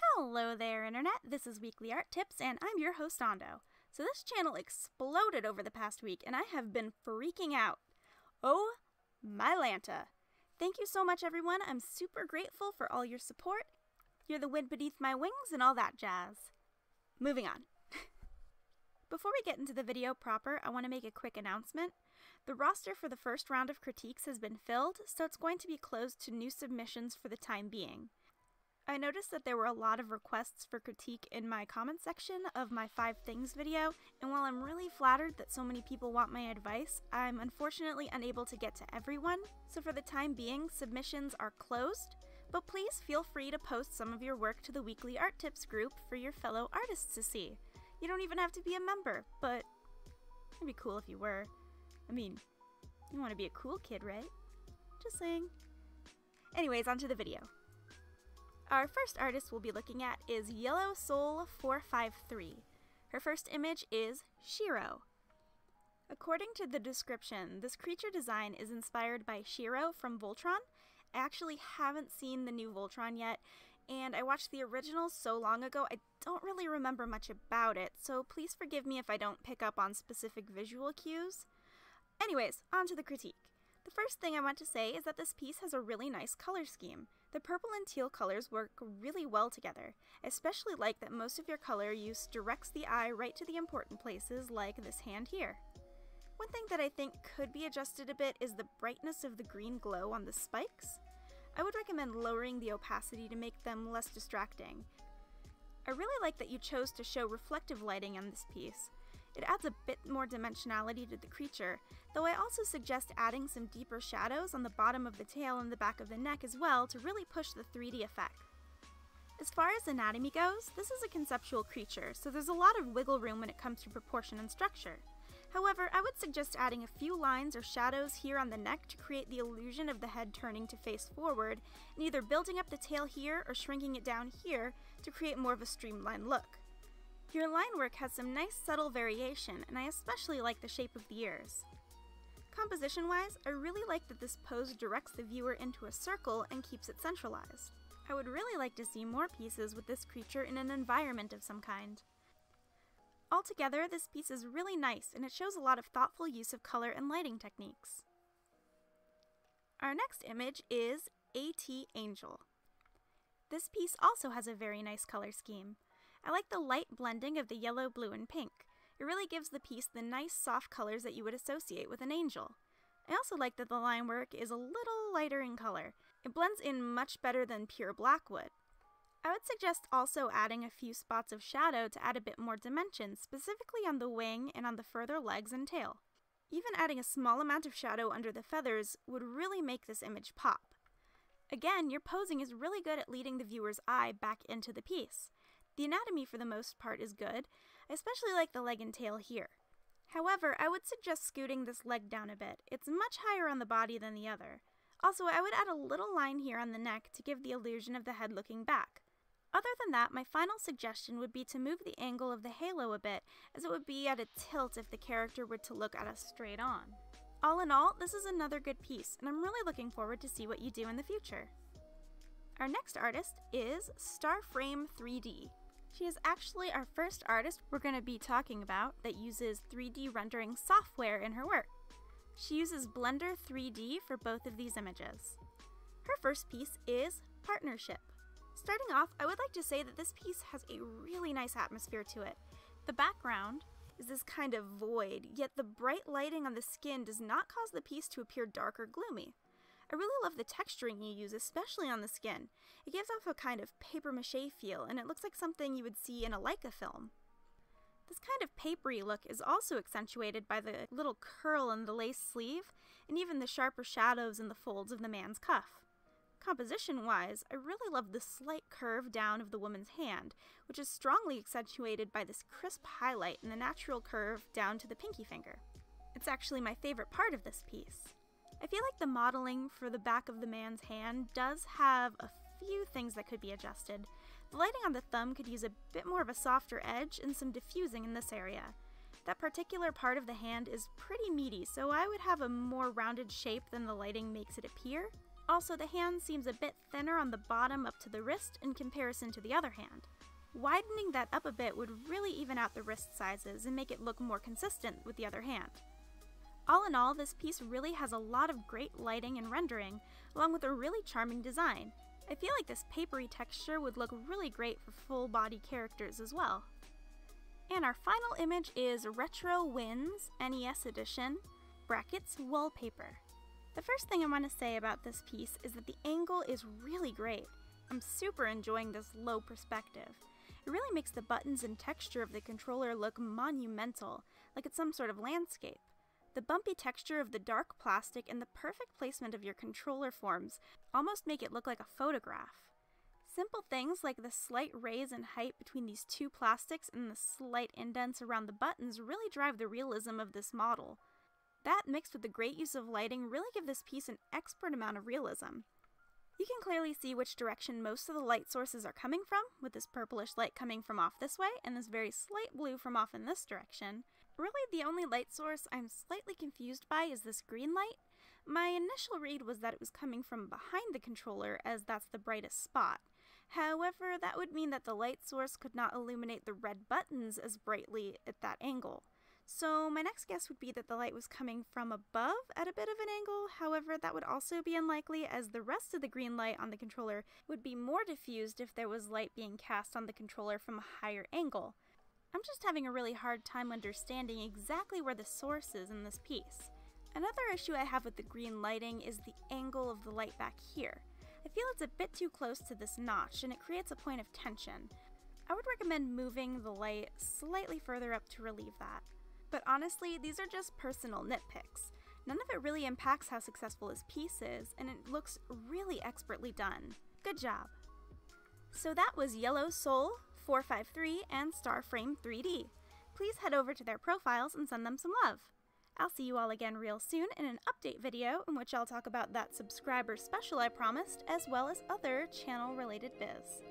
Hello there, Internet. This is Weekly Art Tips, and I'm your host, Ando. So this channel exploded over the past week, and I have been freaking out. Oh, my Lanta. Thank you so much, everyone. I'm super grateful for all your support. You're the wind beneath my wings and all that jazz. Moving on. Before we get into the video proper, I want to make a quick announcement. The roster for the first round of critiques has been filled, so it's going to be closed to new submissions for the time being. I noticed that there were a lot of requests for critique in my comment section of my 5 things video, and while I'm really flattered that so many people want my advice, I'm unfortunately unable to get to everyone, so for the time being, submissions are closed, but please feel free to post some of your work to the Weekly Art Tips group for your fellow artists to see. You don't even have to be a member, but it'd be cool if you were. I mean, you want to be a cool kid, right? Just saying. Anyways, onto the video. Our first artist we'll be looking at is Yellowsoul453. Her first image is Shiro. According to the description, this creature design is inspired by Shiro from Voltron. I actually haven't seen the new Voltron yet, and I watched the original so long ago I don't really remember much about it, so please forgive me if I don't pick up on specific visual cues. Anyways, on to the critique. The first thing I want to say is that this piece has a really nice color scheme. The purple and teal colors work really well together. I especially like that most of your color use directs the eye right to the important places, like this hand here. One thing that I think could be adjusted a bit is the brightness of the green glow on the spikes. I would recommend lowering the opacity to make them less distracting. I really like that you chose to show reflective lighting on this piece. It adds a bit more dimensionality to the creature, though I also suggest adding some deeper shadows on the bottom of the tail and the back of the neck as well to really push the 3D effect. As far as anatomy goes, this is a conceptual creature, so there's a lot of wiggle room when it comes to proportion and structure. However, I would suggest adding a few lines or shadows here on the neck to create the illusion of the head turning to face forward, and either building up the tail here or shrinking it down here to create more of a streamlined look. Your line work has some nice subtle variation, and I especially like the shape of the ears. Composition-wise, I really like that this pose directs the viewer into a circle and keeps it centralized. I would really like to see more pieces with this creature in an environment of some kind. Altogether, this piece is really nice, and it shows a lot of thoughtful use of color and lighting techniques. Our next image is A.T. Angel. This piece also has a very nice color scheme. I like the light blending of the yellow, blue, and pink. It really gives the piece the nice soft colors that you would associate with an angel. I also like that the line work is a little lighter in color. It blends in much better than pure black would. I would suggest also adding a few spots of shadow to add a bit more dimension, specifically on the wing and on the further legs and tail. Even adding a small amount of shadow under the feathers would really make this image pop. Again, your posing is really good at leading the viewer's eye back into the piece. The anatomy for the most part is good. I especially like the leg and tail here. However, I would suggest scooting this leg down a bit. It's much higher on the body than the other. Also, I would add a little line here on the neck to give the illusion of the head looking back. Other than that, my final suggestion would be to move the angle of the halo a bit, as it would be at a tilt if the character were to look at us straight on. All in all, this is another good piece, and I'm really looking forward to see what you do in the future. Our next artist is Starframe3D. She is actually our first artist we're going to be talking about that uses 3D rendering software in her work. She uses Blender 3D for both of these images. Her first piece is Partnership. Starting off, I would like to say that this piece has a really nice atmosphere to it. The background is this kind of void, yet the bright lighting on the skin does not cause the piece to appear dark or gloomy. I really love the texturing you use, especially on the skin. It gives off a kind of papier-mâché feel, and it looks like something you would see in a Leica film. This kind of papery look is also accentuated by the little curl in the lace sleeve, and even the sharper shadows in the folds of the man's cuff. Composition-wise, I really love the slight curve down of the woman's hand, which is strongly accentuated by this crisp highlight and the natural curve down to the pinky finger. It's actually my favorite part of this piece. I feel like the modeling for the back of the man's hand does have a few things that could be adjusted. The lighting on the thumb could use a bit more of a softer edge and some diffusing in this area. That particular part of the hand is pretty meaty, so I would have a more rounded shape than the lighting makes it appear. Also, the hand seems a bit thinner on the bottom up to the wrist in comparison to the other hand. Widening that up a bit would really even out the wrist sizes and make it look more consistent with the other hand. All in all, this piece really has a lot of great lighting and rendering, along with a really charming design. I feel like this papery texture would look really great for full body characters as well. And our final image is Retro Winds NES Edition, brackets wallpaper. The first thing I want to say about this piece is that the angle is really great. I'm super enjoying this low perspective. It really makes the buttons and texture of the controller look monumental, like it's some sort of landscape. The bumpy texture of the dark plastic and the perfect placement of your controller forms almost make it look like a photograph. Simple things like the slight raise in height between these two plastics and the slight indents around the buttons really drive the realism of this model. That, mixed with the great use of lighting, really give this piece an expert amount of realism. You can clearly see which direction most of the light sources are coming from, with this purplish light coming from off this way and this very slight blue from off in this direction. Really, the only light source I'm slightly confused by is this green light. My initial read was that it was coming from behind the controller, as that's the brightest spot. However, that would mean that the light source could not illuminate the red buttons as brightly at that angle. So my next guess would be that the light was coming from above at a bit of an angle. However, that would also be unlikely, as the rest of the green light on the controller would be more diffused if there was light being cast on the controller from a higher angle. I'm just having a really hard time understanding exactly where the source is in this piece. Another issue I have with the green lighting is the angle of the light back here. I feel it's a bit too close to this notch and it creates a point of tension. I would recommend moving the light slightly further up to relieve that. But honestly, these are just personal nitpicks. None of it really impacts how successful this piece is, and it looks really expertly done. Good job! So that was Yellowsoul453 and Starframe3D. Please head over to their profiles and send them some love. I'll see you all again real soon in an update video in which I'll talk about that subscriber special I promised, as well as other channel-related biz.